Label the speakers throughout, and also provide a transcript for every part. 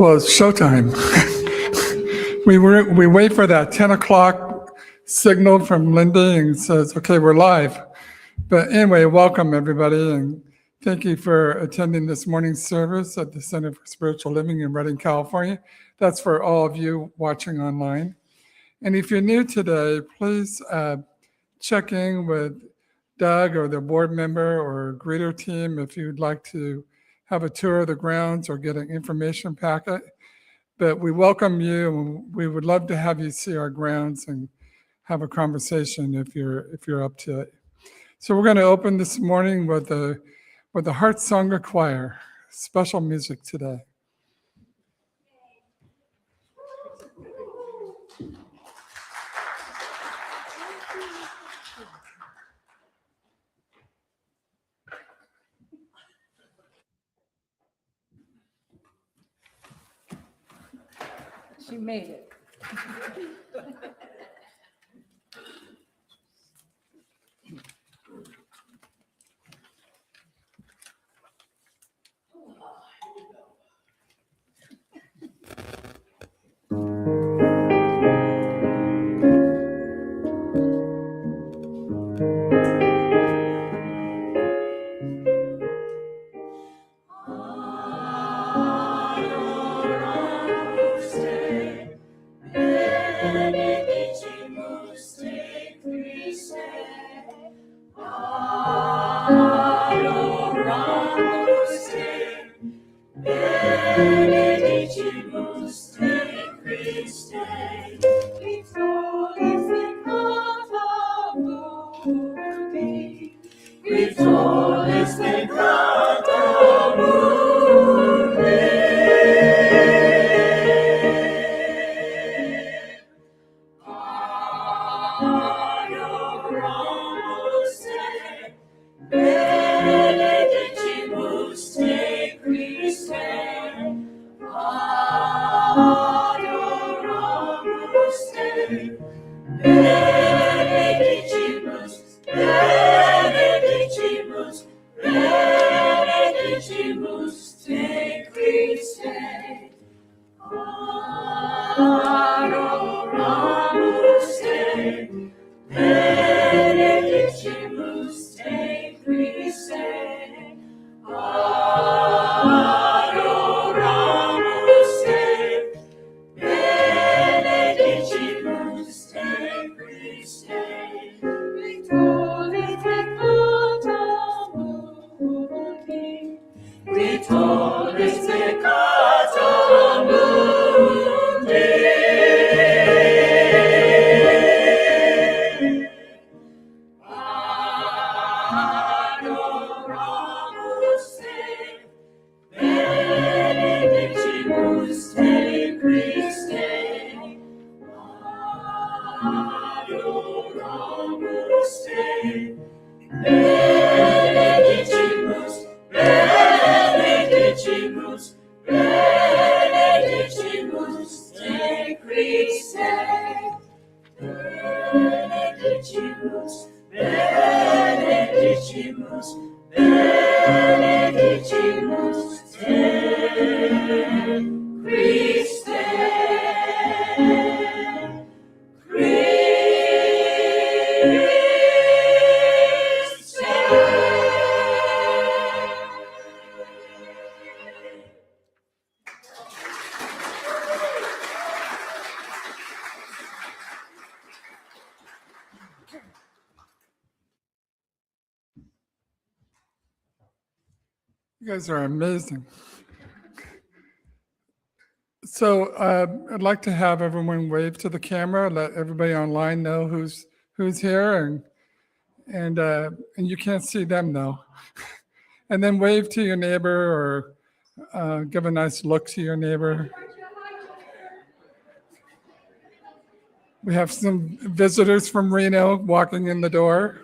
Speaker 1: Well, it's showtime. We wait for that 10 o'clock signal from Lindy and says, okay, we're live. But anyway, welcome everybody, and thank you for attending this morning's service at the Center for Spiritual Living in Redding, California. That's for all of you watching online. And if you're new today, please check in with Doug or the board member or greeter team if you'd like to have a tour of the grounds or get an information packet. But we welcome you, and we would love to have you see our grounds and have a conversation if you're up to it. So we're going to open this morning with the Heart Sangha Choir, special music today.
Speaker 2: She made it.
Speaker 1: You guys are amazing. So I'd like to have everyone wave to the camera, let everybody online know who's here, and you can't see them though. And then wave to your neighbor or give a nice look to your neighbor. We have some visitors from Reno walking in the door.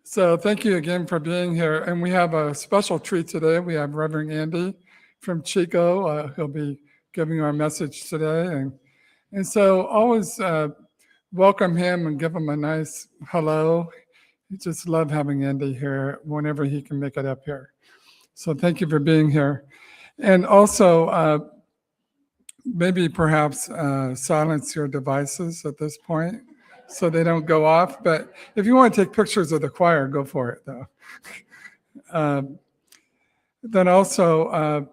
Speaker 1: So thank you again for being here. And we have a special treat today. We have Reverend Andy from Chico. He'll be giving our message today. And so always welcome him and give him a nice hello. just love having Andy here whenever he can make it up here. So thank you for being here. And also, maybe perhaps silence your devices at this point so they don't go off. But if you want to take pictures of the choir, go for it, though. Then also, I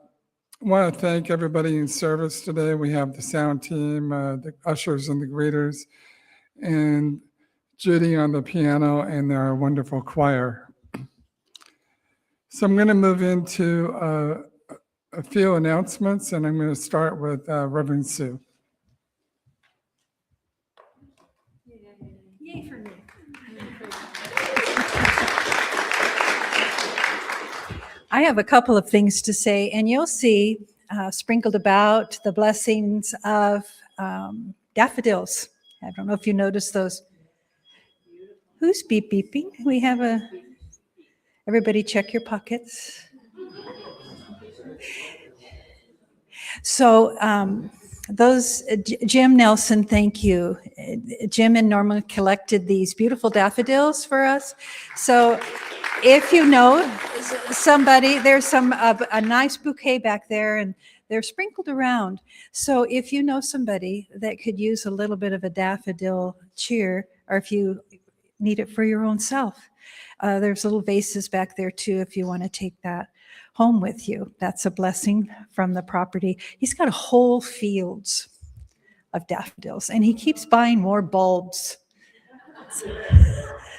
Speaker 1: want to thank everybody in service today. We have the sound team, the ushers and the greeters, and Judy on the piano, and our wonderful choir. So I'm going to move into a few announcements, and I'm going to start with Reverend Sue.
Speaker 2: Yay for me. I have a couple of things to say, and you'll see sprinkled about the blessings of daffodils. I don't know if you noticed those. Who's beep beeping? We have everybody check your pockets. So Jim Nelson, thank you. Jim and Norma collected these beautiful daffodils for us. So if you know somebody, there's a nice bouquet back there, and they're sprinkled around. So if you know somebody that could use a little bit of a daffodil cheer, or if you need it for your own self, there's little vases back there too if you want to take that home with you. That's a blessing from the property. He's got whole fields of daffodils, and he keeps buying more bulbs.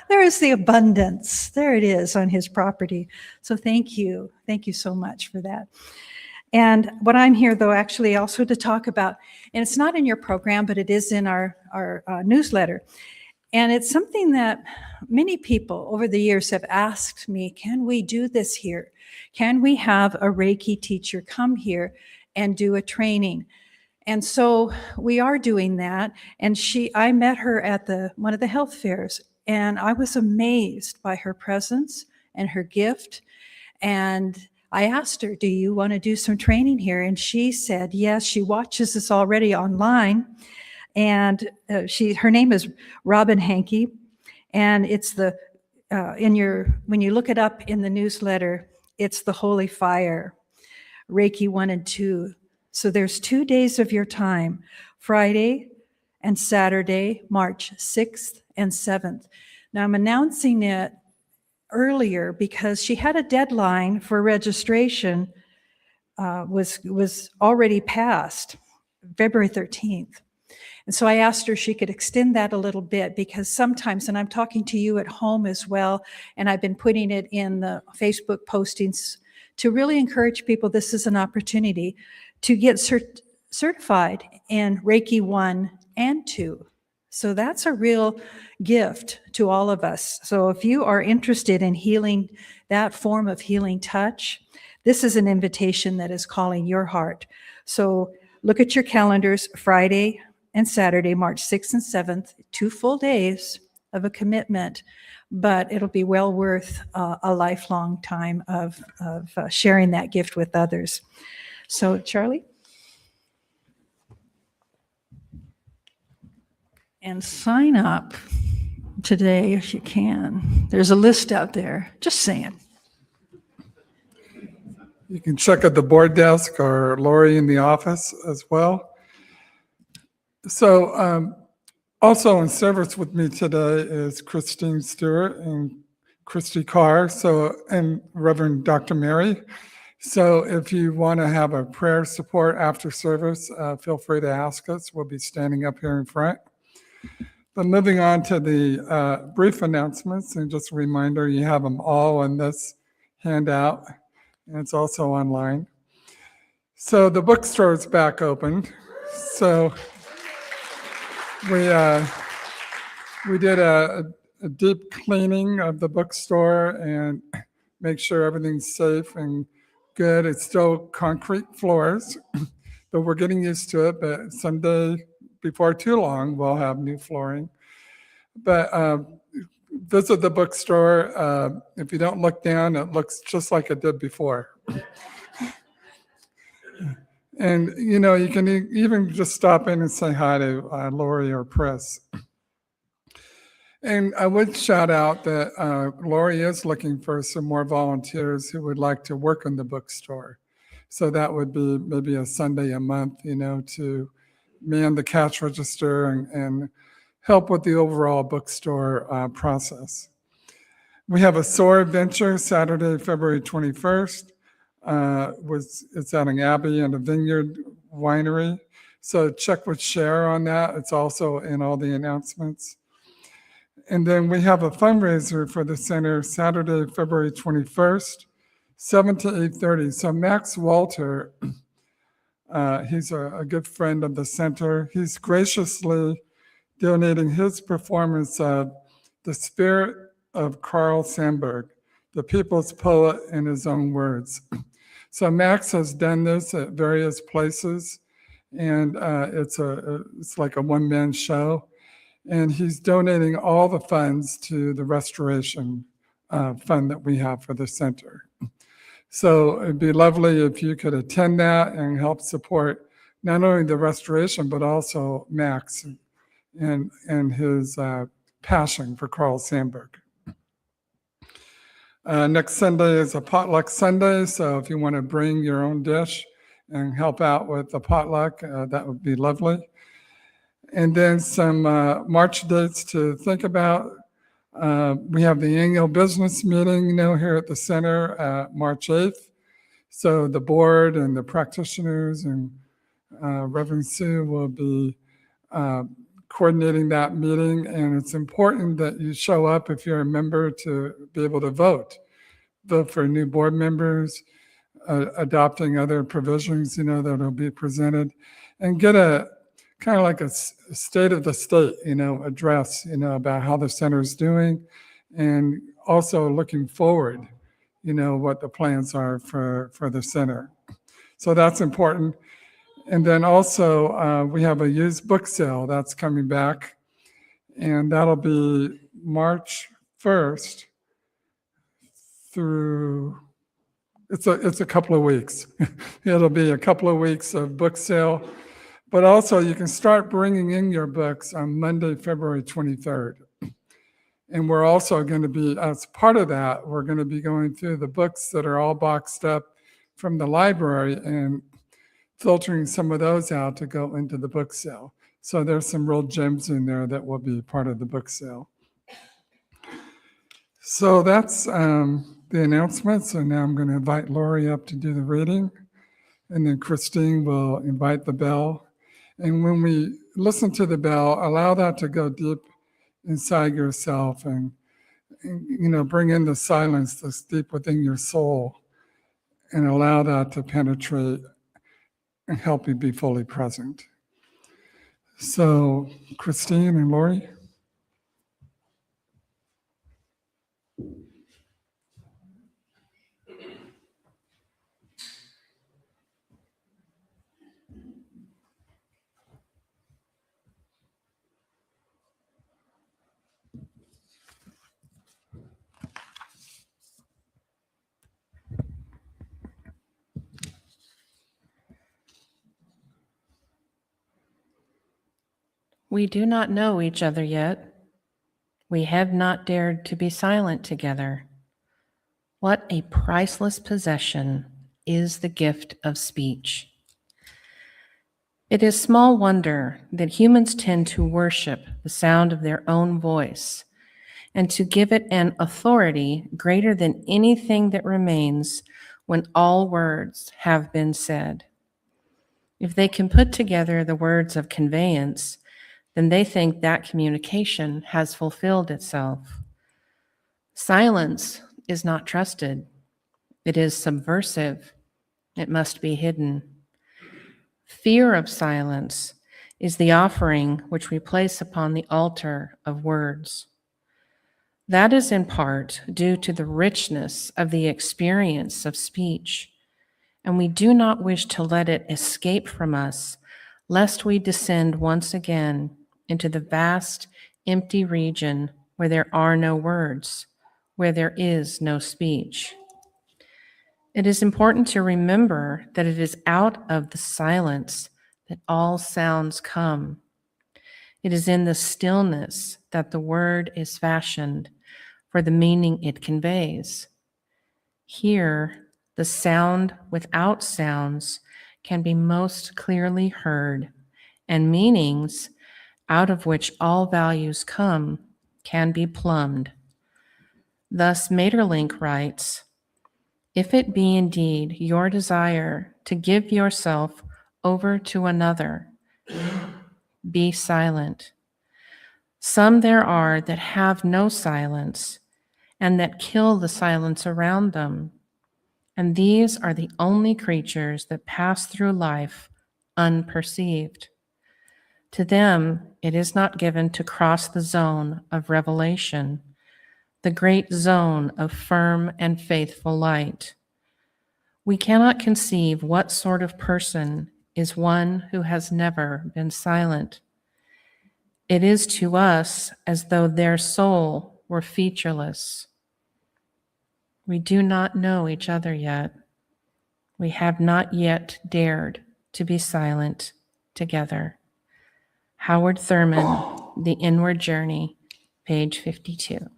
Speaker 2: There is the abundance. There it is on his property. So thank you. Thank you so much for that. And what I'm here, though, actually also to talk about, and it's not in your program, but it is in our newsletter. And it's something that many people over the years have asked me, can we do this here? Can we have a Reiki teacher come here and do a training? And so we are doing that. And I met her at one of the health fairs, and I was amazed by her presence and her gift. And I asked her, do you want to do some training here? And she said, yes, she watches us already online. And her name is Robin Hankey. And it's when you look it up in the newsletter, it's the Holy Fire, Reiki 1 and 2. So there's 2 days of your time, Friday and Saturday, March 6th and 7th. Now I'm announcing it earlier because she had a deadline for registration was already passed, February 13th. And so I asked her if she could extend that a little bit, because sometimes, and I'm talking to you at home as well, and I've been putting it in the Facebook postings to really encourage people, this is an opportunity to get certified in Reiki 1 and 2. So that's a real gift to all of us. So if you are interested in healing, that form of healing touch, this is an invitation that is calling your heart. So look at your calendars, Friday and Saturday, March 6th and 7th, 2 full days of a commitment, but it'll be well worth a lifelong time of sharing that gift with others. So Charlie? And sign up today if you can. There's a list out there, just saying.
Speaker 1: You can check at the board desk or Lori in the office as well. So also in service with me today is Christine Stewart and Christy Carr, and Reverend Dr. Mary. So if you want to have a prayer support after service, feel free to ask us. We'll be standing up here in front. But moving on to the brief announcements, and just a reminder, you have them all in this handout, and it's also online. So the bookstore is back open. So we did a deep cleaning of the bookstore and make sure everything's safe and good. It's still concrete floors, but we're getting used to it. But someday, before too long, we'll have new flooring. But visit the bookstore. If you don't look down, it looks just like it did before. And, you can even just stop in and say hi to Lori or Chris. And I would shout out that Lori is looking for some more volunteers who would like to work in the bookstore. So that would be maybe a Sunday a month, to man the cash register and help with the overall bookstore process. We have a SOAR adventure Saturday, February 21st. It's at an Abbey and a Vineyard Winery. So check with Cher on that. It's also in all the announcements. And then we have a fundraiser for the center Saturday, February 21st, 7 to 8:30. So Max Walter, he's a good friend of the center. He's graciously donating his performance of The Spirit of Carl Sandburg, the people's poet in his own words. So Max has done this at various places, and it's like a one-man show. And he's donating all the funds to the restoration fund that we have for the center. So it'd be lovely if you could attend that and help support not only the restoration, but also Max and his passion for Carl Sandburg. Next Sunday is a potluck Sunday, so if you want to bring your own dish and help out with the potluck, that would be lovely. And then some March dates to think about. We have the annual business meeting, here at the center, March 8th. So the board and the practitioners and Reverend Sue will be coordinating that meeting. And it's important that you show up if you're a member to be able to vote for new board members, adopting other provisions, that will be presented, and get a kind of like a state of the state, address, about how the center is doing, and also looking forward, what the plans are for the center. So that's important. And then also we have a used book sale that's coming back, and that'll be March 1st through, it's a couple of weeks. It'll be a couple of weeks of book sale. But also you can start bringing in your books on Monday, February 23rd. And we're also going to be, as part of that, we're going to be going through the books that are all boxed up from the library and filtering some of those out to go into the book sale. So there's some real gems in there that will be part of the book sale. So that's the announcements. And now I'm going to invite Lori up to do the reading. And then Christine will invite the bell. And when we listen to the bell, allow that to go deep inside yourself and bring in the silence that's deep within your soul and allow that to penetrate and help you be fully present. So, Christine and Lori.
Speaker 3: We do not know each other yet. We have not dared to be silent together. What a priceless possession is the gift of speech. It is small wonder that humans tend to worship the sound of their own voice and to give it an authority greater than anything that remains when all words have been said. If they can put together the words of conveyance, then they think that communication has fulfilled itself. Silence is not trusted. It is subversive. It must be hidden. Fear of silence is the offering which we place upon the altar of words. That is in part due to the richness of the experience of speech, and we do not wish to let it escape from us, lest we descend once again into the vast, empty region where there are no words, where there is no speech. It is important to remember that it is out of the silence that all sounds come. It is in the stillness that the word is fashioned for the meaning it conveys. Here, the sound without sounds can be most clearly heard, and meanings, out of which all values come, can be plumbed. Thus, Maeterlinck writes, "If it be indeed your desire to give yourself over to another, be silent. Some there are that have no silence, and that kill the silence around them, and these are the only creatures that pass through life unperceived. To them it is not given to cross the zone of revelation, the great zone of firm and faithful light. We cannot conceive what sort of person is one who has never been silent. It is to us as though their soul were featureless. We do not know each other yet. We have not yet dared to be silent together." Howard Thurman, The Inward Journey, page 52.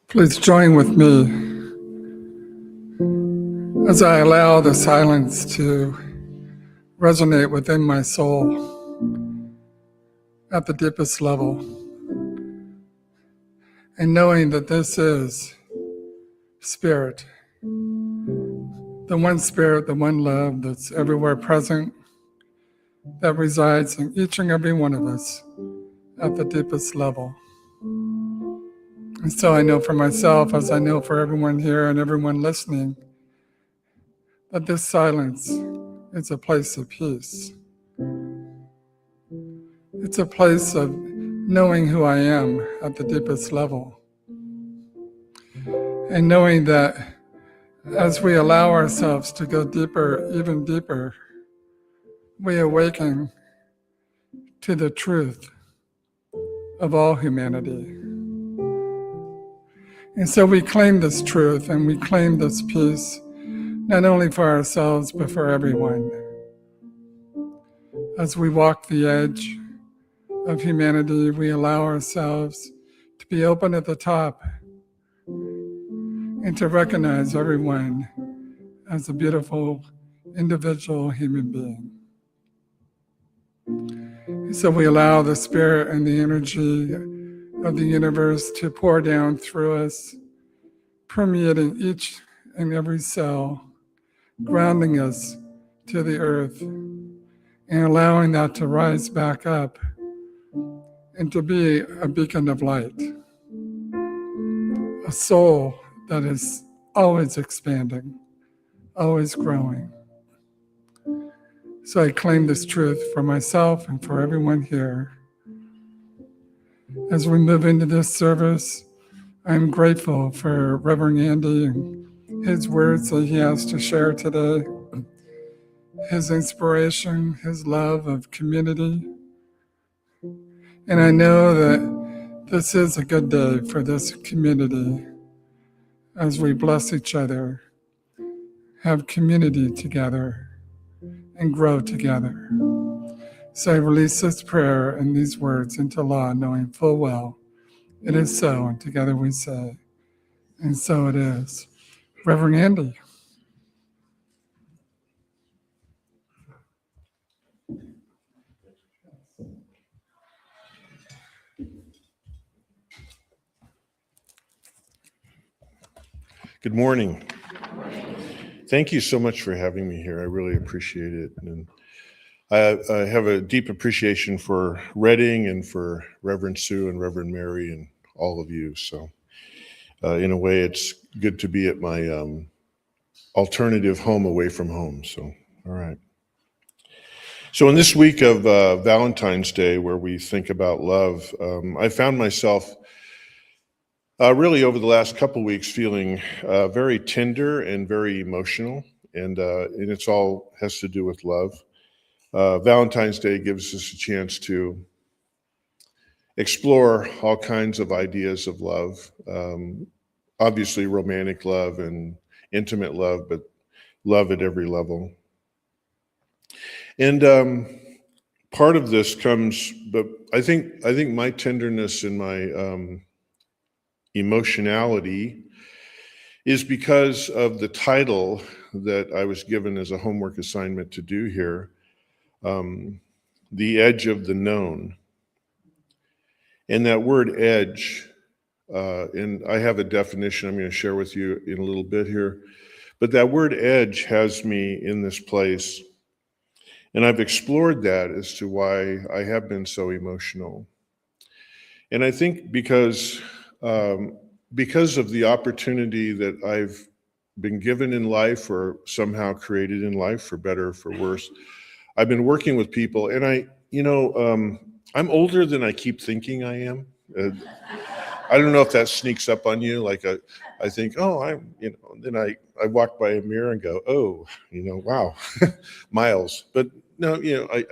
Speaker 1: Please join with me as I allow the silence to resonate within my soul at the deepest level. And knowing that this is spirit, the one spirit, the one love that's everywhere present, that resides in each and every one of us at the deepest level. And so I know for myself, as I know for everyone here and everyone listening, that this silence is a place of peace. It's a place of knowing who I am at the deepest level. And knowing that as we allow ourselves to go deeper, even deeper, we awaken to the truth of all humanity. And so we claim this truth and we claim this peace, not only for ourselves, but for everyone. As we walk the edge of humanity, we allow ourselves to be open at the top and to recognize everyone as a beautiful individual human being. So we allow the spirit and the energy of the universe to pour down through us, permeating each and every cell, grounding us to the earth, and allowing that to rise back up and to be a beacon of light, a soul that is always expanding, always growing. So I claim this truth for myself and for everyone here. As we move into this service, I'm grateful for Reverend Andy and his words that he has to share today, his inspiration, his love of community. And I know that this is a good day for this community as we bless each other, have community together, and grow together. So I release this prayer and these words into law, knowing full well it is so, and together we say, and so it is. Reverend Andy.
Speaker 4: Good morning. thank you so much for having me here. I really appreciate it. And I have a deep appreciation for Redding and for Reverend Sue and Reverend Mary and all of you. So in a way, it's good to be at my alternative home away from home. So, all right. So in this week of Valentine's Day, where we think about love, I found myself really over the last couple weeks feeling very tender and very emotional, and it's all has to do with love. Valentine's Day gives us a chance to explore all kinds of ideas of love, obviously romantic love and intimate love, but love at every level. And part of this comes, but I think my tenderness and my emotionality is because of the title that I was given as a homework assignment to do here, The Edge of the Known. And that word edge, and I have a definition I'm going to share with you in a little bit here, but that word edge has me in this place. And I've explored that as to why I have been so emotional. And I think because of the opportunity that I've been given in life or somehow created in life, for better or for worse, I've been working with people, and I'm older than I keep thinking I am. I don't know if that sneaks up on you. Like I think, oh, then I walk by a mirror and go, oh, wow, miles. But no,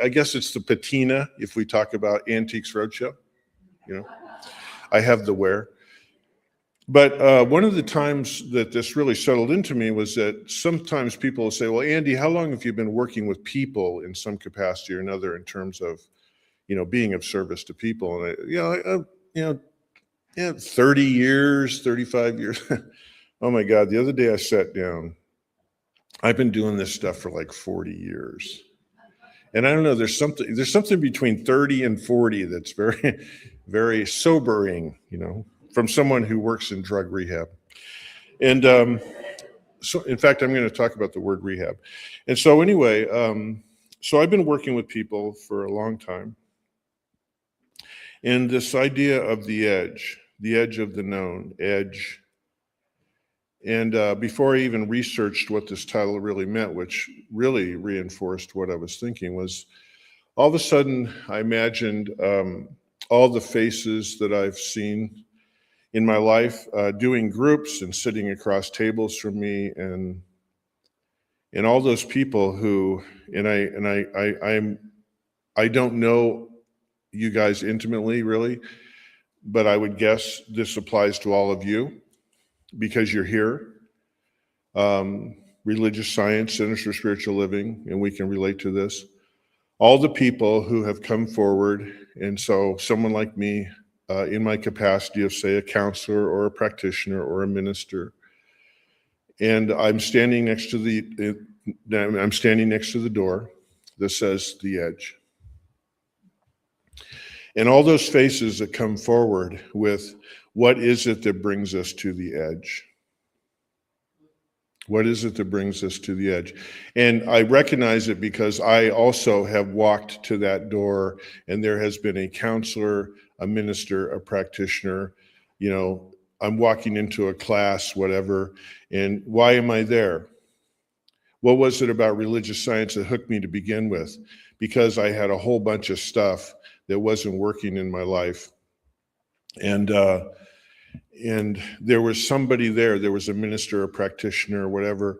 Speaker 4: I guess it's the patina. If we talk about Antiques Roadshow, I have the wear. But one of the times that this really settled into me was that sometimes people will say, well, Andy, how long have you been working with people in some capacity or another in terms of, being of service to people? And 30 years, 35 years. Oh my God, the other day I sat down. I've been doing this stuff for like 40 years. And I don't know, there's something between 30 and 40 that's very, very sobering, from someone who works in drug rehab. And so in fact, I'm going to talk about the word rehab. And so anyway, so I've been working with people for a long time. And this idea of the edge of the known, edge. And before I even researched what this title really meant, which really reinforced what I was thinking, was all of a sudden I imagined all the faces that I've seen in my life doing groups and sitting across tables from me, and all those people who, I don't know you guys intimately, really, but I would guess this applies to all of you because you're here. Religious Science, Centers for Spiritual Living, and we can relate to this. All the people who have come forward, and so someone like me, in my capacity of, say, a counselor or a practitioner or a minister, and I'm standing next to the door that says The Edge. And all those faces that come forward with, what is it that brings us to the edge? What is it that brings us to the edge? And I recognize it because I also have walked to that door, and there has been a counselor, a minister, a practitioner, I'm walking into a class, whatever, and why am I there? What was it about religious science that hooked me to begin with? Because I had a whole bunch of stuff that wasn't working in my life. And there was somebody there was a minister, a practitioner, whatever,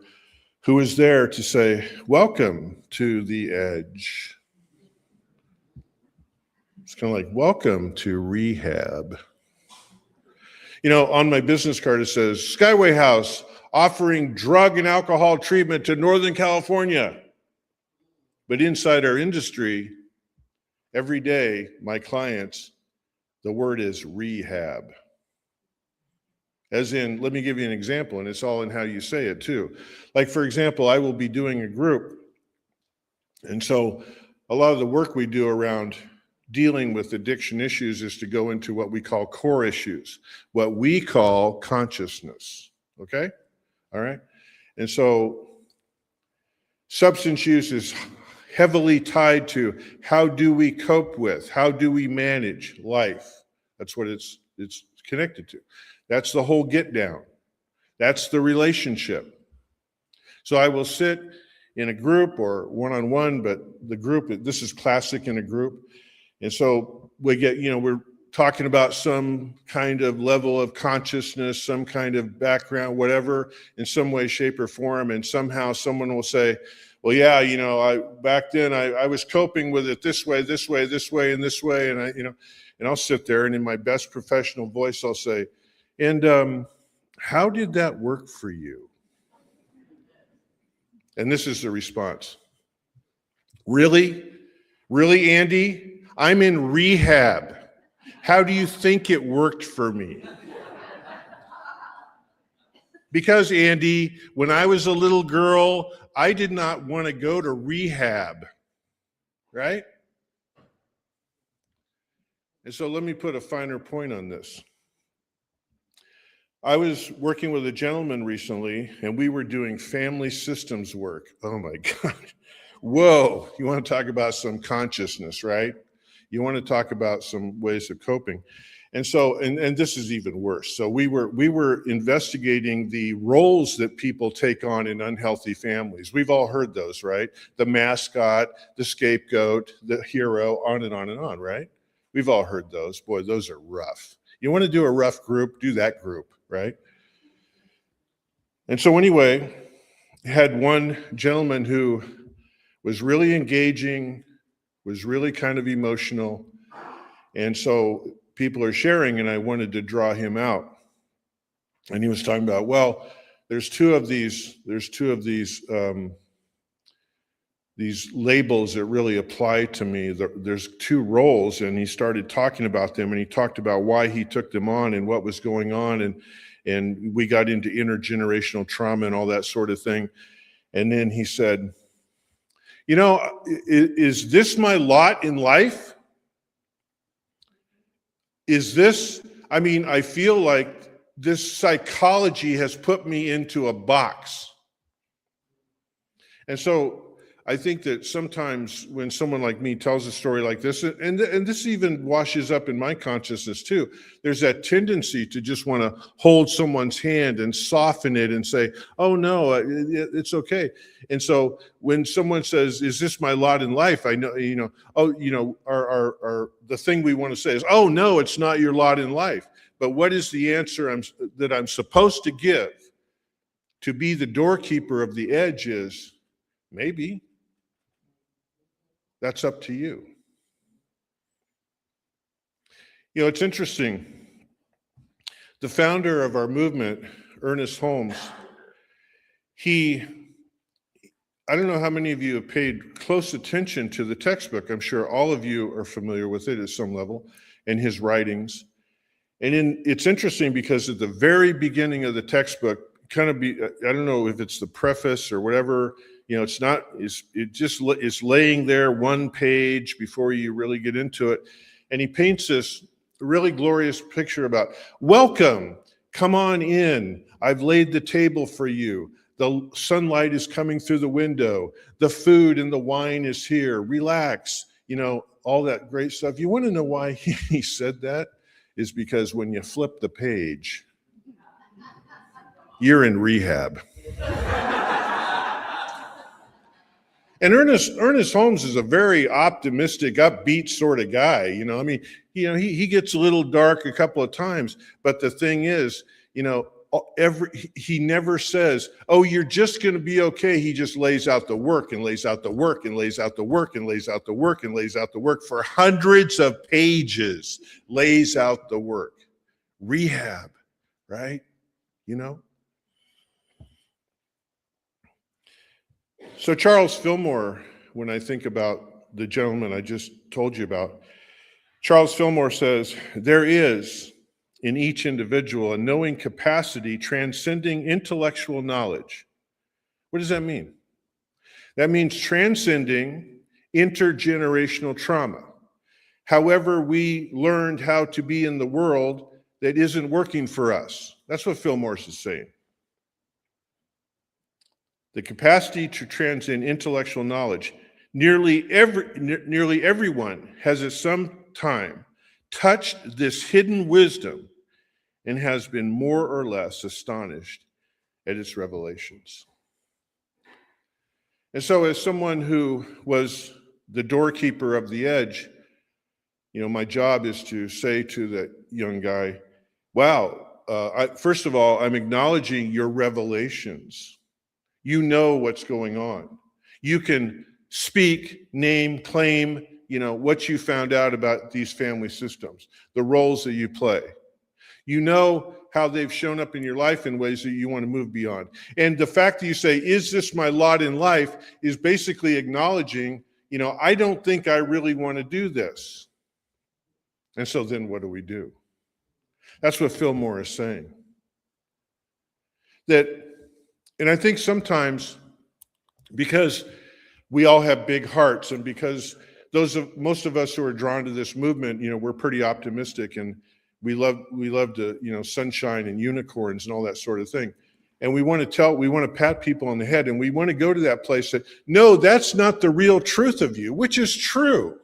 Speaker 4: who was there to say, welcome to the edge. It's kind of like, welcome to rehab. On my business card, it says, Skyway House offering drug and alcohol treatment to Northern California. But inside our industry, every day, my clients, the word is rehab. As in, let me give you an example, and it's all in how you say it too. Like, for example, I will be doing a group. And so a lot of the work we do around dealing with addiction issues is to go into what we call core issues, what we call consciousness. Okay? All right? And so Substance use is heavily tied to how do we cope with, how do we manage life. That's what it's connected to. That's the whole get down. That's the relationship. So I will sit in a group or one-on-one, but the group, this is classic in a group. And so we get, we're talking about some kind of level of consciousness, some kind of background, whatever, in some way, shape, or form. And somehow someone will say, well, yeah, back then I was coping with it this way, and this way. And and I'll sit there and in my best professional voice, I'll say, and how did that work for you? And this is the response. Really? Really, Andy? I'm in rehab. How do you think it worked for me? Because, Andy, when I was a little girl, I did not want to go to rehab, right? And so let me put a finer point on this. I was working with a gentleman recently, and we were doing family systems work. Oh my God. Whoa, you want to talk about some consciousness, right? You want to talk about some ways of coping. And so, and this is even worse. So we were investigating the roles that people take on in unhealthy families. We've all heard those, right? The mascot, the scapegoat, the hero, on and on and on, right? We've all heard those. Boy, those are rough. You want to do a rough group, do that group, right? And so anyway, had one gentleman who was really engaging, was really kind of emotional. And so people are sharing, and I wanted to draw him out. And he was talking about, well, there's two of these labels that really apply to me. There's two roles, and he started talking about them, and he talked about why he took them on and what was going on, and we got into intergenerational trauma and all that sort of thing. And then he said, is this my lot in life? I feel like this psychology has put me into a box. And so I think that sometimes when someone like me tells a story like this, and this even washes up in my consciousness too, there's that tendency to just want to hold someone's hand and soften it and say, oh no, it's okay. And so when someone says, is this my lot in life? I know, the thing we want to say is, oh no, it's not your lot in life. But what is the answer that I'm supposed to give to be the doorkeeper of the edge is, maybe. That's up to you. It's interesting. The founder of our movement, Earnest Holmes, I don't know how many of you have paid close attention to the textbook. I'm sure all of you are familiar with it at some level, and his writings. And it's interesting because at the very beginning of the textbook, I don't know if it's the preface or whatever, it just is laying there one page before you really get into it. And he paints this really glorious picture about, welcome, come on in. I've laid the table for you. The sunlight is coming through the window. The food and the wine is here. Relax, all that great stuff. You want to know why he said that? Is because when you flip the page, you're in rehab. And Earnest Holmes is a very optimistic, upbeat sort of guy. He gets a little dark a couple of times, but the thing is, he never says, oh, you're just going to be okay. He just lays out the work and lays out the work and lays out the work and lays out the work and lays out the work for hundreds of pages, lays out the work. Rehab, right? So Charles Fillmore, when I think about the gentleman I just told you about, Charles Fillmore says, there is in each individual a knowing capacity transcending intellectual knowledge. What does that mean? That means transcending intergenerational trauma. However, we learned how to be in the world that isn't working for us. That's what Fillmore is saying. the capacity to transcend intellectual knowledge. Nearly everyone has at some time touched this hidden wisdom and has been more or less astonished at its revelations. And so, as someone who was the doorkeeper of the edge, my job is to say to that young guy, wow, first of all, I'm acknowledging your revelations. You know what's going on. You can speak, name, claim, what you found out about these family systems, the roles that you play. You know how they've shown up in your life in ways that you want to move beyond. And the fact that you say, is this my lot in life, is basically acknowledging, I don't think I really want to do this. And so then what do we do? That's what Fillmore is saying. And I think sometimes, because we all have big hearts, and because most of us who are drawn to this movement, we're pretty optimistic, and we love to, sunshine and unicorns and all that sort of thing. And we want to pat people on the head, and we want to go to that place that, no, that's not the real truth of you, which is true.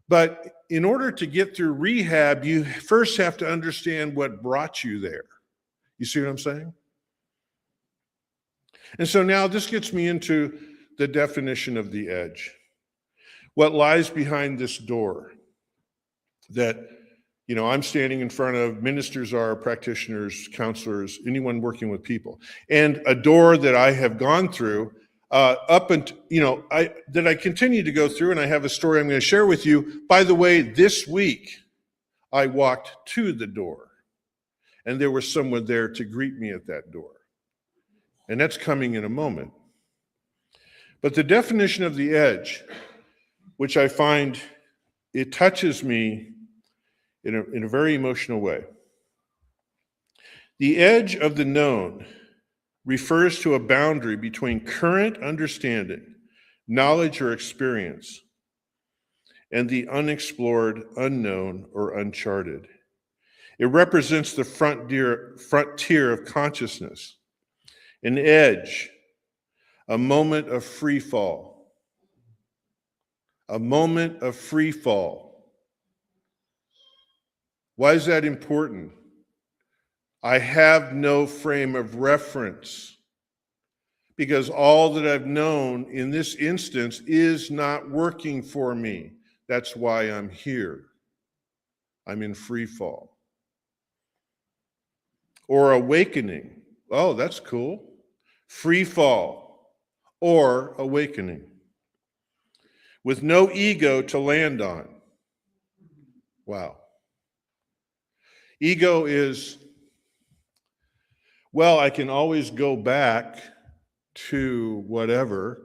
Speaker 4: But in order to get through rehab, you first have to understand what brought you there. You see what I'm saying? And so now this gets me into the definition of the edge. What lies behind this door that, I'm standing in front of, ministers are, practitioners, counselors, anyone working with people, and a door that I have gone through that I continue to go through, and I have a story I'm going to share with you. By the way, this week, I walked to the door, and there was someone there to greet me at that door. And that's coming in a moment. But the definition of the edge, which I find, it touches me in a very emotional way. The edge of the known refers to a boundary between current understanding, knowledge or experience, and the unexplored, unknown, or uncharted. It represents the frontier of consciousness, an edge, a moment of free fall. A moment of free fall. Why is that important? I have no frame of reference, because all that I've known in this instance is not working for me. That's why I'm here. I'm in free fall. Or awakening. Oh, that's cool. Free fall or awakening. With no ego to land on. Wow. Ego is, well, I can always go back to whatever.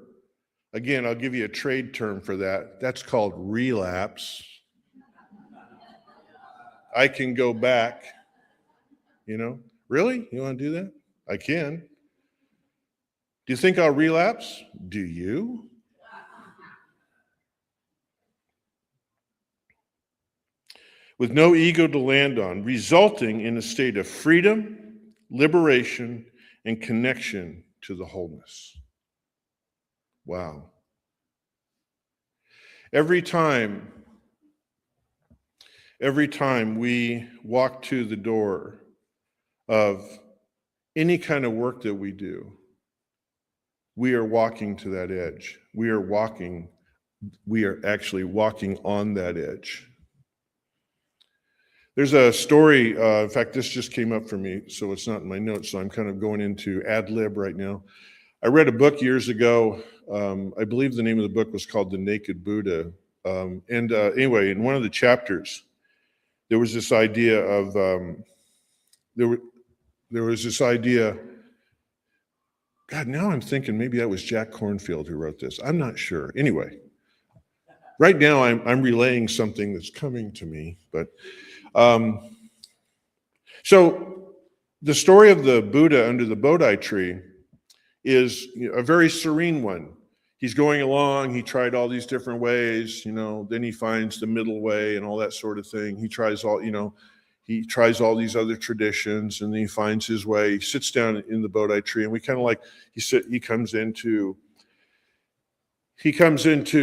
Speaker 4: Again, I'll give you a trade term for that. That's called relapse. I can go back. Really? You want to do that? I can. Do you think I'll relapse? Do you? With no ego to land on, resulting in a state of freedom, liberation, and connection to the wholeness. Wow. Every time we walk to the door of any kind of work that we do, we are walking to that edge. We are actually walking on that edge. There's a story, in fact, this just came up for me, so it's not in my notes, so I'm kind of going into ad lib right now. I read a book years ago. I believe the name of the book was called The Naked Buddha. Anyway, in one of the chapters, there was this idea of, God, now I'm thinking maybe that was Jack Kornfield who wrote this. I'm not sure. Anyway, right now I'm relaying something that's coming to me, but so the story of the Buddha under the Bodhi tree is a very serene one. He's going along, he tried all these different ways, then he finds the middle way and all that sort of thing. He tries all, he tries all these other traditions, and then he finds his way. He sits down in the Bodhi tree, and we kind of like, he comes into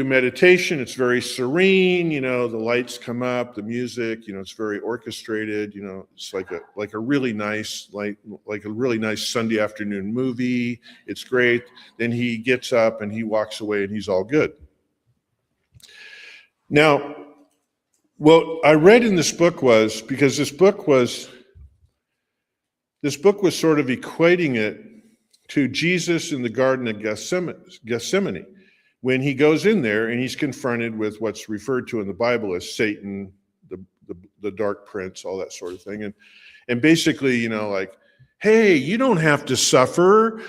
Speaker 4: meditation. It's very serene, the lights come up, the music, it's very orchestrated, it's like a really nice, like a really nice Sunday afternoon movie. It's great. Then he gets up and he walks away and he's all good. Now, what I read in this book was, because this book was sort of equating it to Jesus in the Garden of Gethsemane. When he goes in there and he's confronted with what's referred to in the Bible as Satan, the dark prince, all that sort of thing. And basically, like, hey, you don't have to suffer.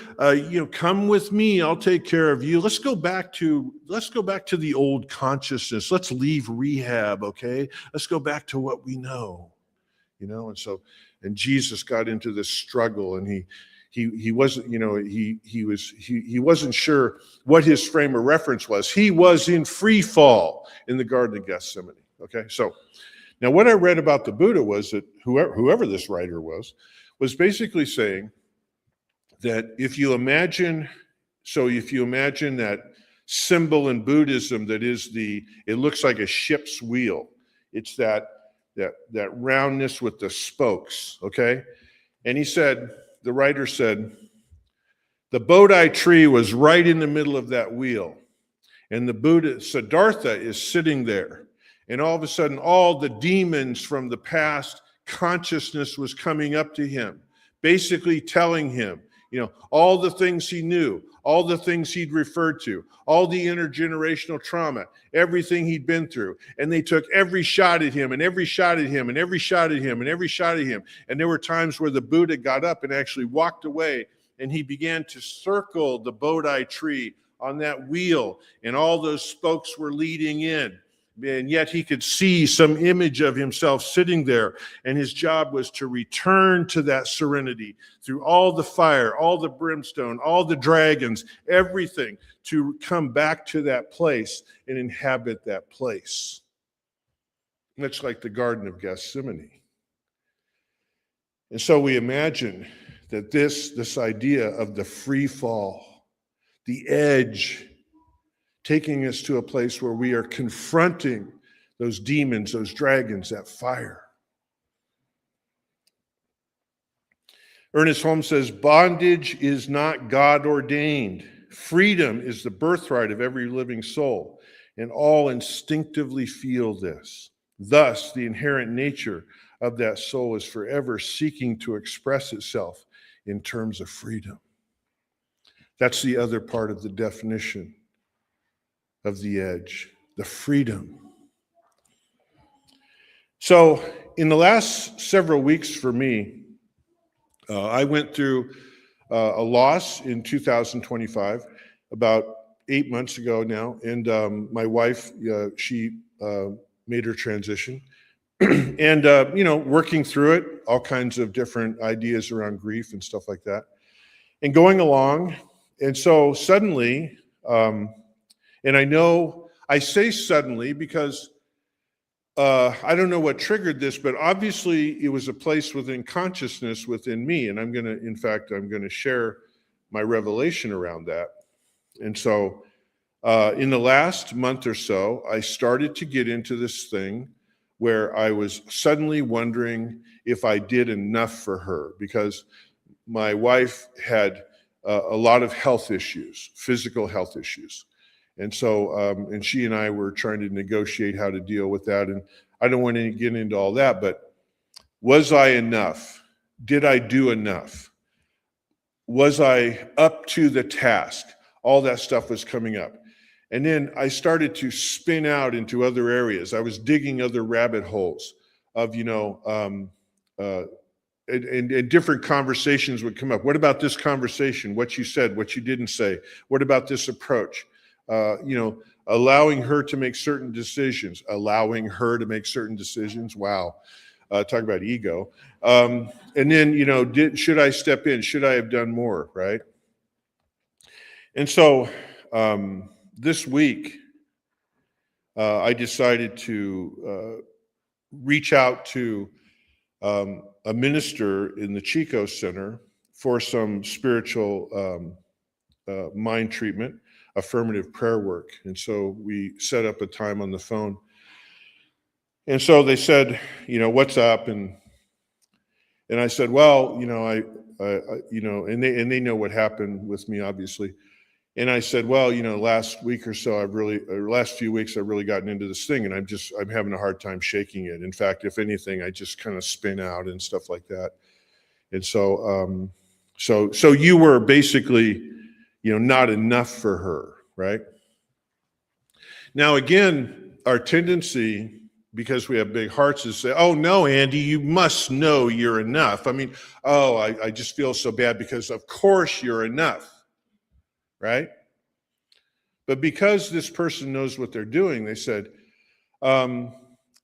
Speaker 4: Come with me. I'll take care of you. Let's go back to the old consciousness. Let's leave rehab, okay? Let's go back to what we know, and Jesus got into this struggle, and he wasn't, he wasn't sure what his frame of reference was. He was in free fall in the Garden of Gethsemane. Okay, so now what I read about the Buddha was that whoever this writer was basically saying that if you imagine that symbol in Buddhism that is it looks like a ship's wheel. It's that roundness with the spokes. Okay, and the writer said, the Bodhi tree was right in the middle of that wheel. And the Buddha, Siddhartha, is sitting there. And all of a sudden, all the demons from the past consciousness was coming up to him, basically telling him, all the things he knew, all the things he'd referred to, all the intergenerational trauma, everything he'd been through. And they took every shot at him, and every shot at him, and every shot at him, and every shot at him. And there were times where the Buddha got up and actually walked away, and he began to circle the Bodhi tree on that wheel, and all those spokes were leading in. And yet he could see some image of himself sitting there. And his job was to return to that serenity through all the fire, all the brimstone, all the dragons, everything, to come back to that place and inhabit that place. Much like the Garden of Gethsemane. And so we imagine that this idea of the free fall, the edge, taking us to a place where we are confronting those demons, those dragons, that fire. Earnest Holmes says, bondage is not God ordained. Freedom is the birthright of every living soul, and all instinctively feel this. Thus, the inherent nature of that soul is forever seeking to express itself in terms of freedom. That's the other part of the definition of the edge, the freedom. So in the last several weeks for me, I went through a loss in 2025, about 8 months ago now, and my wife, she made her transition. And, working through it, all kinds of different ideas around grief and stuff like that, and going along. And so suddenly, and I know I say suddenly because I don't know what triggered this, but obviously it was a place within consciousness within me. And I'm going to share my revelation around that. And so in the last month or so, I started to get into this thing where I was suddenly wondering if I did enough for her, because my wife had a lot of health issues, physical health issues. And so, and she and I were trying to negotiate how to deal with that. And I don't want to get into all that, but was I enough? Did I do enough? Was I up to the task? All that stuff was coming up. And then I started to spin out into other areas. I was digging other rabbit holes of, and different conversations would come up. What about this conversation? What you said, what you didn't say? What about this approach? Allowing her to make certain decisions. Wow. Talk about ego. And then, should I step in? Should I have done more? Right. And so this week, I decided to reach out to a minister in the Chico Center for some spiritual mind treatment, affirmative prayer work. And so we set up a time on the phone. And so they said, what's up? And I said, well, I and they know what happened with me, obviously. And I said, well, last week or so, last few weeks, I've really gotten into this thing, and I'm having a hard time shaking it. In fact, if anything, I just kind of spin out and stuff like that. And so, so you were basically, not enough for her, right? Now, again, our tendency, because we have big hearts, is say, oh, no, Andy, you must know you're enough. I mean, I just feel so bad because of course you're enough. Right? But because this person knows what they're doing, they said,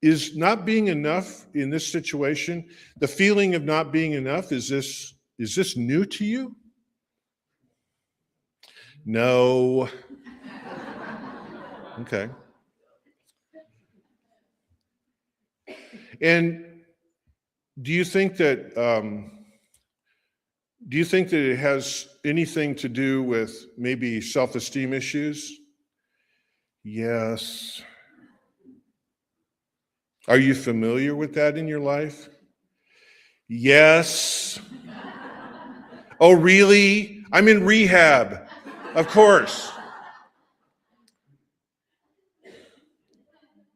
Speaker 4: is not being enough in this situation, the feeling of not being enough, is this new to you? No. Okay. And do you think that it has anything to do with maybe self-esteem issues? Yes. Are you familiar with that in your life? Yes. Oh, really? I'm in rehab. Of course.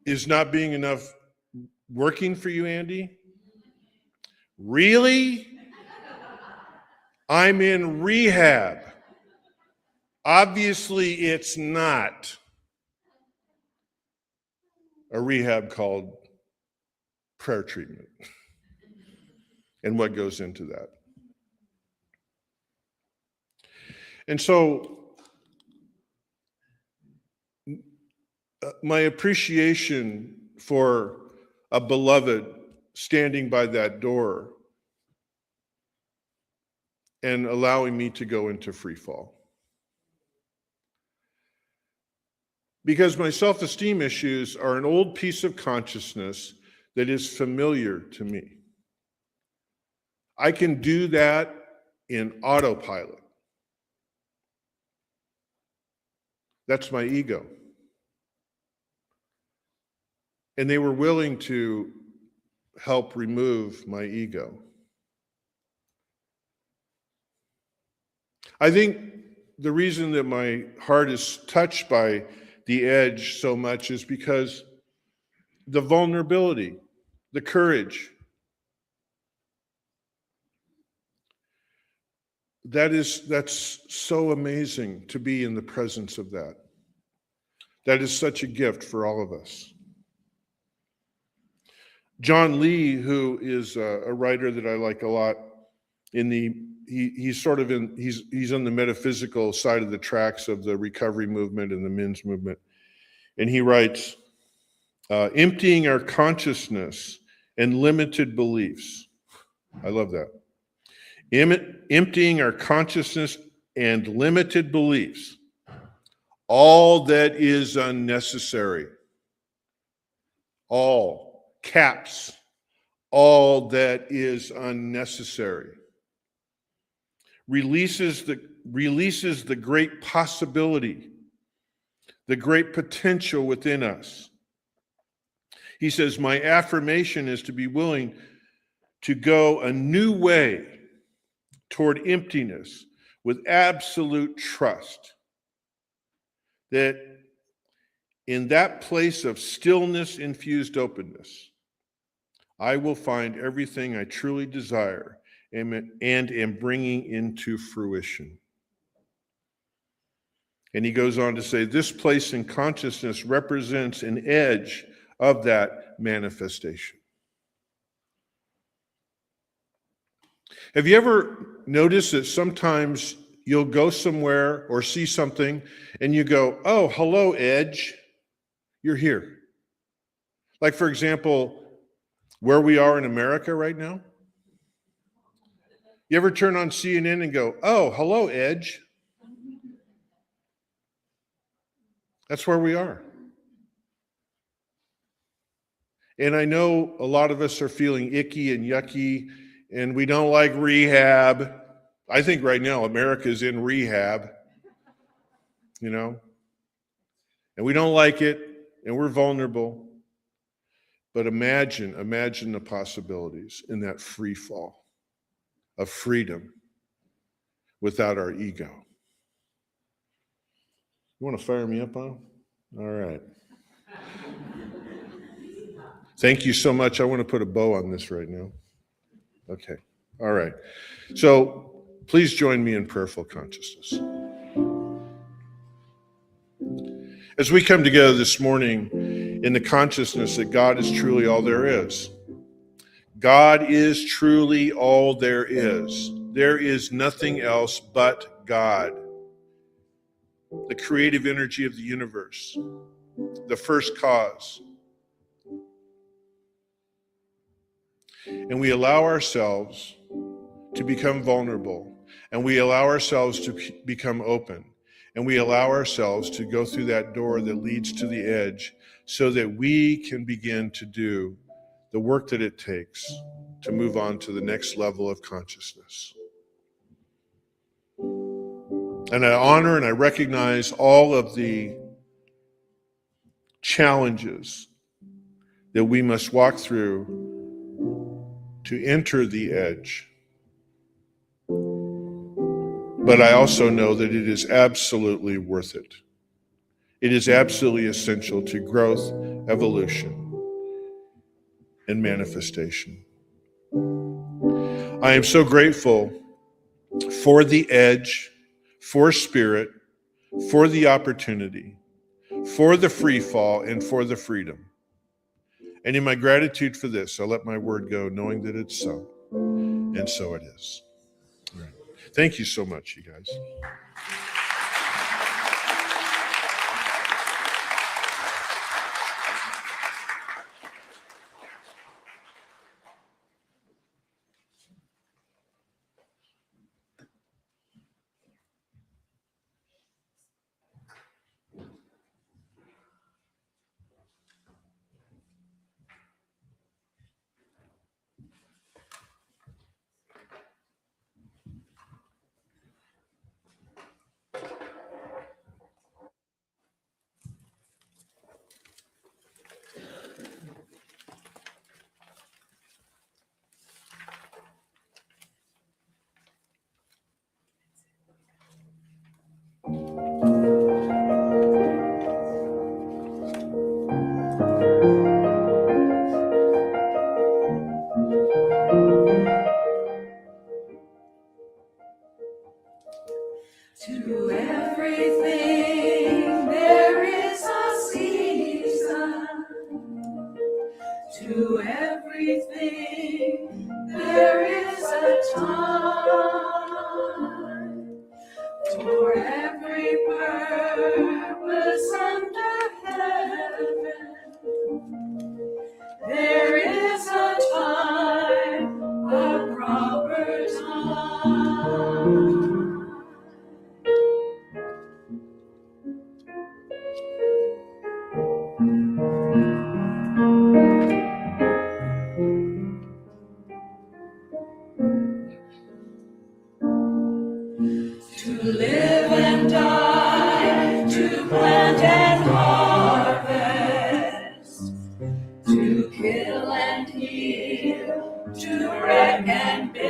Speaker 4: Is not being enough working for you, Andy? Really? I'm in rehab. Obviously, it's not a rehab called prayer treatment and what goes into that. And so my appreciation for a beloved standing by that door and allowing me to go into free fall. Because my self-esteem issues are an old piece of consciousness that is familiar to me. I can do that in autopilot. That's my ego. And they were willing to help remove my ego. I think the reason that my heart is touched by the edge so much is because the vulnerability, the courage, that's so amazing to be in the presence of that. That is such a gift for all of us. John Lee, who is a writer that I like a lot, he's on the metaphysical side of the tracks of the recovery movement and the men's movement. And he writes, emptying our consciousness and limited beliefs. I love that. Emptying our consciousness and limited beliefs. All that is unnecessary. All caps. All that is unnecessary. Releases the great possibility, the great potential within us. He says, my affirmation is to be willing to go a new way toward emptiness with absolute trust that in that place of stillness infused openness, I will find everything I truly desire and am bringing into fruition. And he goes on to say, this place in consciousness represents an edge of that manifestation. Have you ever noticed that sometimes you'll go somewhere or see something and you go, oh, hello, edge, you're here. Like, for example, where we are in America right now. You ever turn on CNN and go, oh, hello, edge? That's where we are. And I know a lot of us are feeling icky and yucky, and we don't like rehab. I think right now America's in rehab, you know, and we don't like it, and we're vulnerable. But imagine the possibilities in that free fall of freedom without our ego. You want to fire me up on? All right. Thank you so much. I want to put a bow on this right now. Okay. All right. So please join me in prayerful consciousness. As we come together this morning in the consciousness that God is truly all there is. God is truly all there is. There is nothing else but God. The creative energy of the universe. The first cause. And we allow ourselves to become vulnerable, and we allow ourselves to become open, and we allow ourselves to go through that door that leads to the edge so that we can begin to do the work that it takes to move on to the next level of consciousness. And I honor and I recognize all of the challenges that we must walk through to enter the edge. But I also know that it is absolutely worth it. It is absolutely essential to growth, evolution, and manifestation. I am so grateful for the edge, for spirit, for the opportunity, for the free fall, and for the freedom. And in my gratitude for this, I let my word go, knowing that it's so, and so it is. All right. Thank you so much, you guys.
Speaker 5: To everything there is a season. To everything there is a time. For every purpose under heaven, there is a time, a proper time. To live and die, to plant and harvest, to kill and heal, to wreck and build,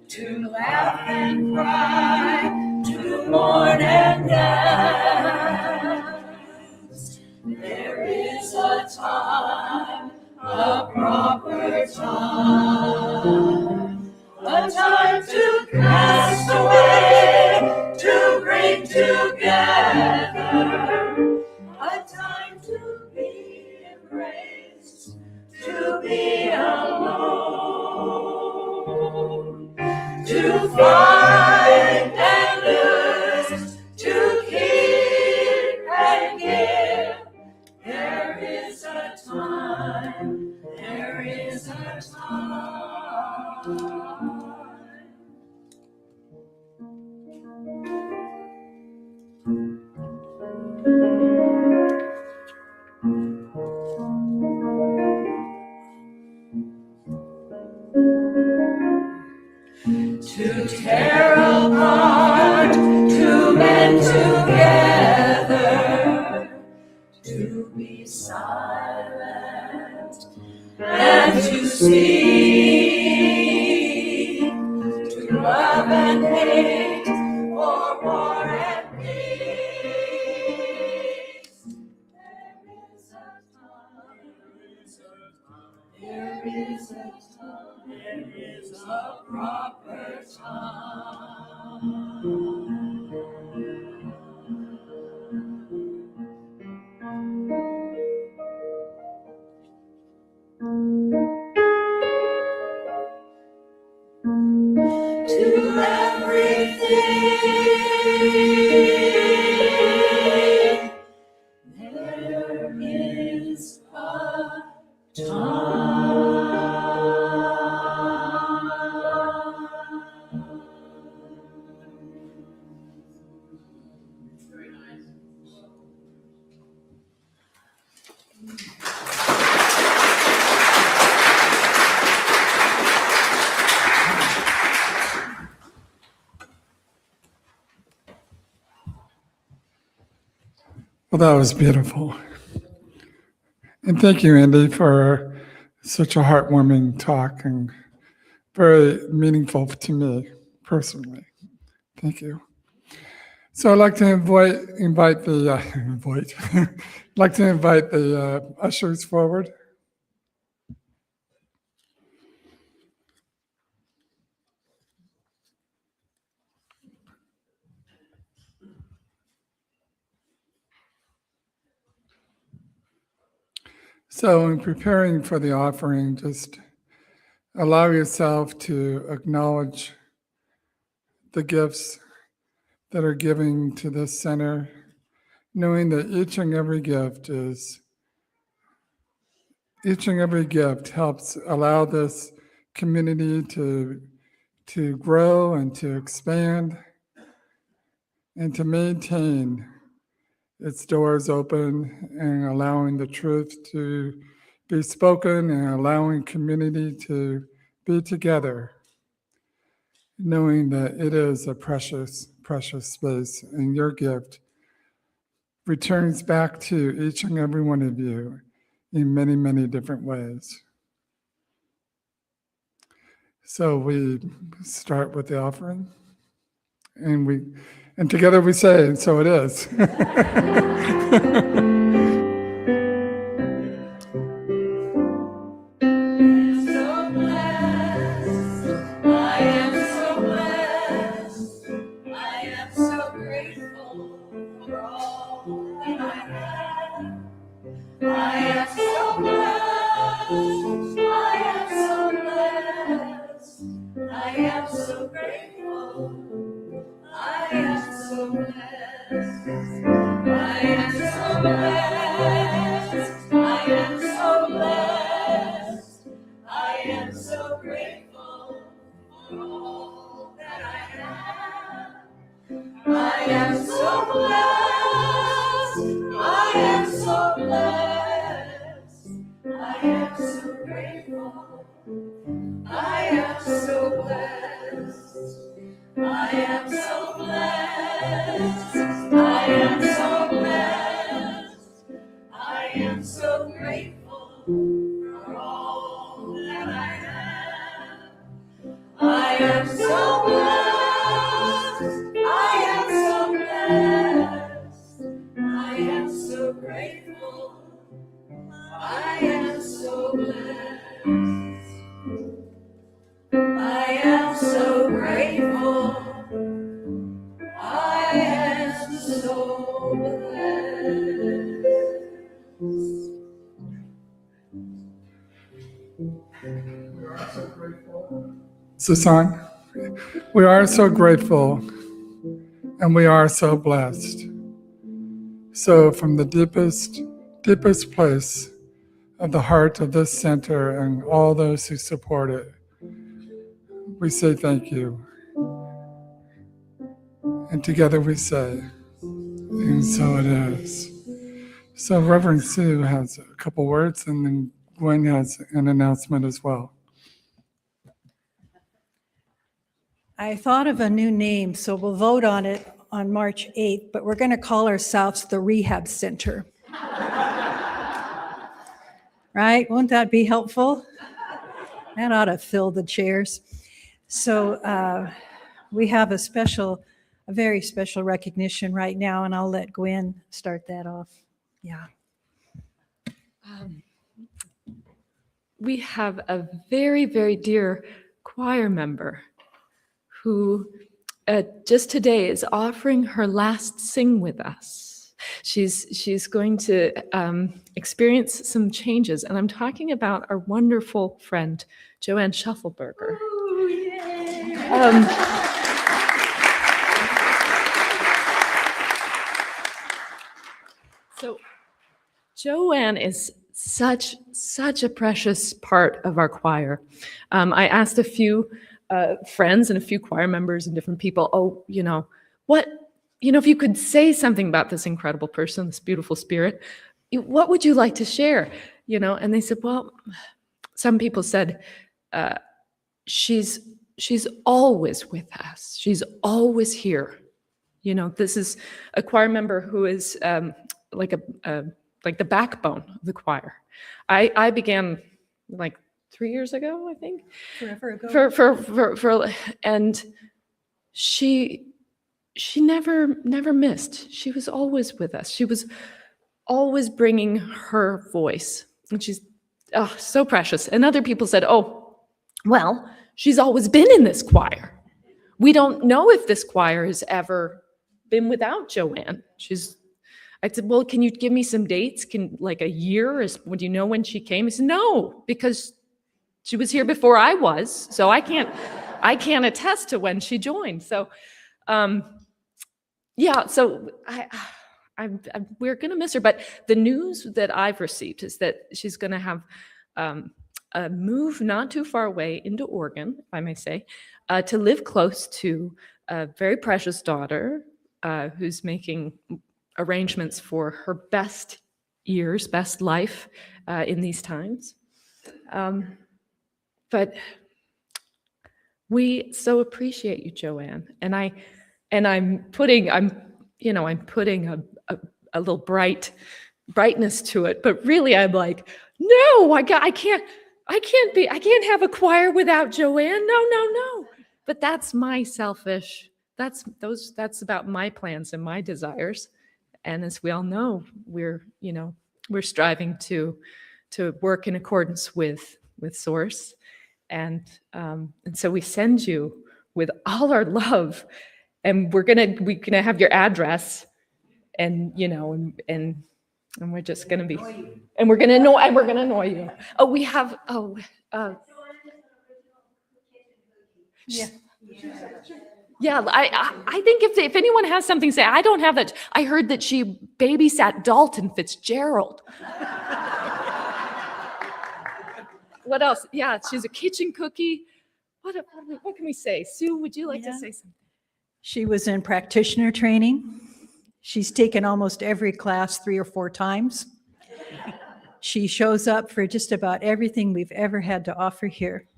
Speaker 5: to laugh and cry, to mourn and dance. There is a time, a proper time. A time to cast away, to bring together. A time to be embraced, to be alone. To find and lose, to kill speak, to love and hate, for war and peace. There is a time, there is a proper time. To everything, there is a
Speaker 1: Well, that was beautiful. And thank you, Andy, for such a heartwarming talk and very meaningful to me personally. Thank you. So I'd like to invite the ushers forward. So in preparing for the offering, just allow yourself to acknowledge the gifts that are giving to this center, knowing that each and every gift helps allow this community to grow and to expand and to maintain its doors open and allowing the truth to be spoken and allowing community to be together, knowing that it is a precious, precious space, and your gift returns back to each and every one of you in many, many different ways. So we start with the offering, and together we say, and so it is. Susan, we are so grateful and we are so blessed. So from the deepest place of the heart of this center and all those who support it, we say thank you. And together we say, and so it is. So Reverend Sue has a couple words, and then Gwen has an announcement as well.
Speaker 2: I thought of a new name, so we'll vote on it on March 8th, but we're going to call ourselves the Rehab Center. Right? Won't that be helpful? That ought to fill the chairs. So we have a very special recognition right now, and I'll let Gwen start that off. Yeah.
Speaker 6: We have a very, very dear choir member who just today is offering her last sing with us. She's going to experience some changes, and I'm talking about our wonderful friend, Joanne Schuffelberger.
Speaker 5: Ooh, yay.
Speaker 6: So Joanne is such a precious part of our choir. I asked a few friends and a few choir members and different people, if you could say something about this incredible person, this beautiful spirit, what would you like to share? And they said, well, some people said, she's always with us. She's always here. This is a choir member who is like the backbone of the choir. I began like 3 years ago, I think.
Speaker 2: Forever ago.
Speaker 6: For and she never missed. She was always with us. She was always bringing her voice, and she's so precious. And other people said, "Oh, well, she's always been in this choir. We don't know if this choir has ever been without Joanne." I said, well, can you give me some dates? Like a year? Do you know when she came? He said, no, because she was here before I was, so I can't attest to when she joined. So, we're going to miss her. But the news that I've received is that she's going to have a move not too far away into Oregon, if I may say, to live close to a very precious daughter who's making arrangements for her best life in these times. But we so appreciate you, Joanne. And I'm putting a little brightness to it, but really I'm like, no, I can't have a choir without Joanne. No. But that's my selfish, that's about my plans and my desires. And as we all know, we're striving to work in accordance with Source, and so we send you with all our love, and we're gonna have your address, and we're just gonna be, and we're gonna annoy you. Oh, we have
Speaker 2: Yeah.
Speaker 6: Yeah, I think if anyone has something to say, I don't have that. I heard that she babysat Dalton Fitzgerald. What else? Yeah, she's a kitchen cookie. What can we say? Sue, would you like to say something?
Speaker 2: She was in practitioner training. She's taken almost every class 3 or 4 times. She shows up for just about everything we've ever had to offer here.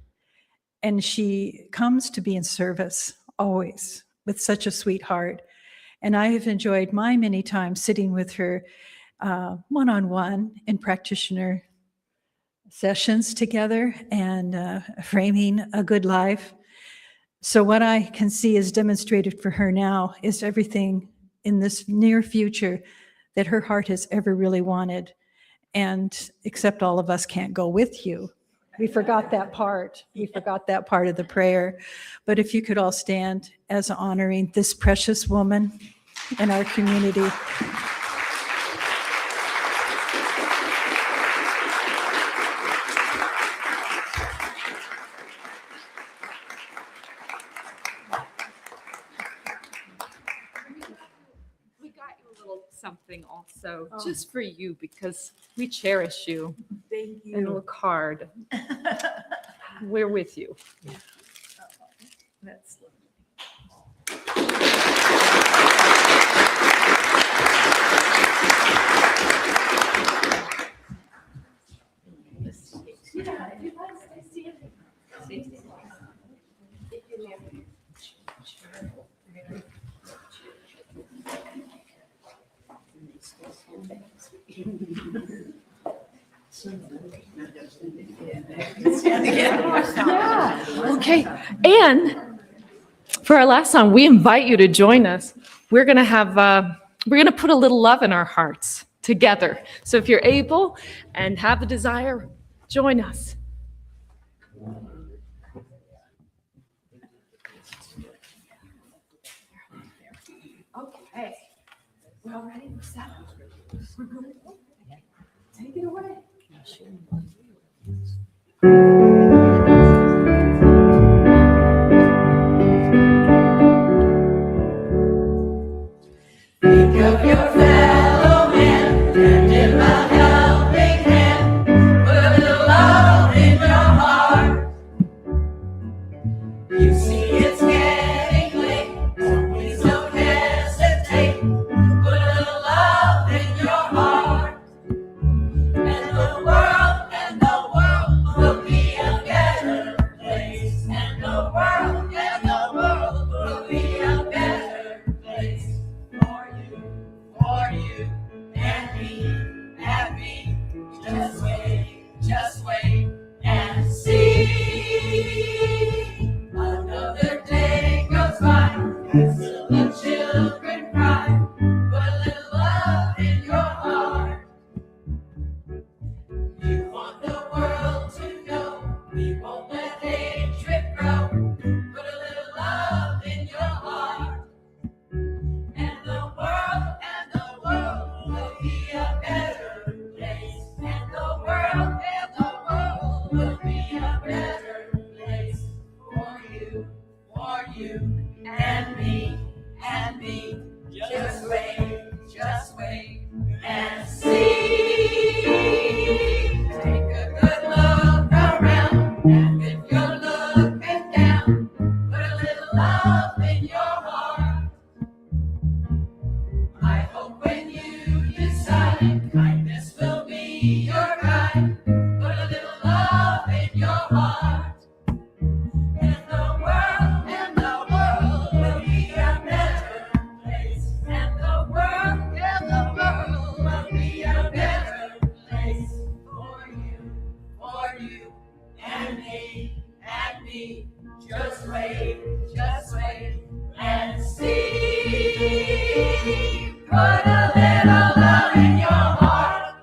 Speaker 2: And she comes to be in service always with such a sweet heart. And I have enjoyed my many times sitting with her one-on-one in practitioner sessions together and framing a good life. So what I can see is demonstrated for her now is everything in this near future that her heart has ever really wanted. And except all of us can't go with you. We forgot that part. We forgot that part of the prayer. But if you could all stand as honoring this precious woman in our community.
Speaker 6: We got you a little something also, just for you, because we cherish you.
Speaker 2: Thank you.
Speaker 6: And a little card. We're with you.
Speaker 2: That's
Speaker 6: Okay. And for our last song, we invite you to join us. We're going to put a little love in our hearts together. So if you're able and have the desire, join us. Okay. We're all ready? We're set. We're good. Take it away.
Speaker 5: Think of your fellow man and give a helping hand. Put a little love in your heart. You see it's getting late, so please don't hesitate. Put a little love in your heart. And the world will be a better place. And the world will be a better place. For you and me, just wait and see. Another day goes by, and still the children cry. Put a little love in your heart. You want the world to know we won't let hatred grow. Put a little love in your heart. And the world will be a better place. And the world will be a better place for you and me. Just wait and see. Take a good look around, and if you're looking down, put a little love in your heart. I hope when you decide kindness will be your guide, put a little love in your heart. And the world will be a better place. And the world will be a better place for you and me. Just wait and see. Put a little love in your heart.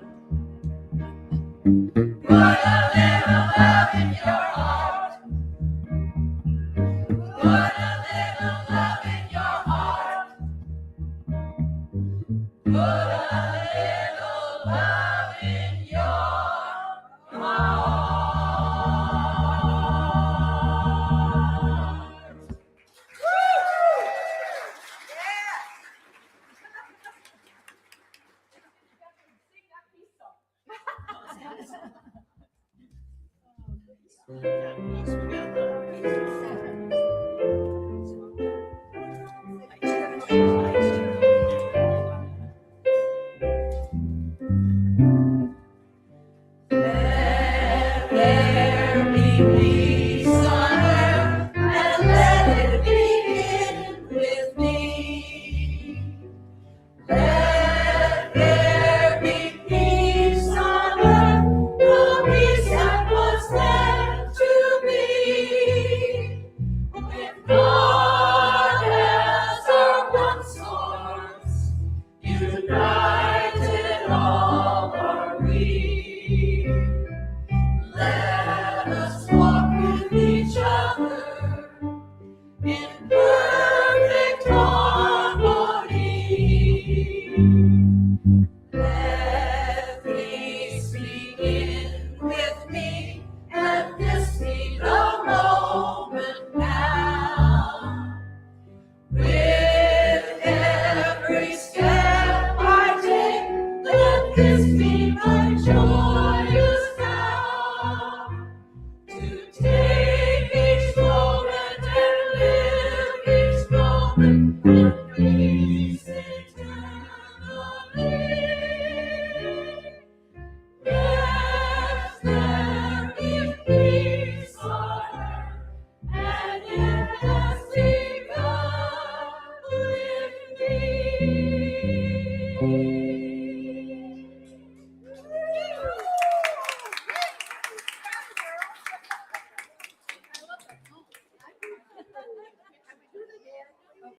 Speaker 5: Put a little love in your heart. Put a little love in your heart. Put a little love in your heart. Let there be peace on earth, and let it begin with me. Let there be peace on earth, the peace that was meant to be. With God as our one source, united all are we. Let us walk with each other in perfect harmony. Let peace begin with me. Let this be the moment now. With every step I take, let this be my joyous vow. To take each moment and live each moment in peace eternally. Let there be peace on earth, and it has begun with me.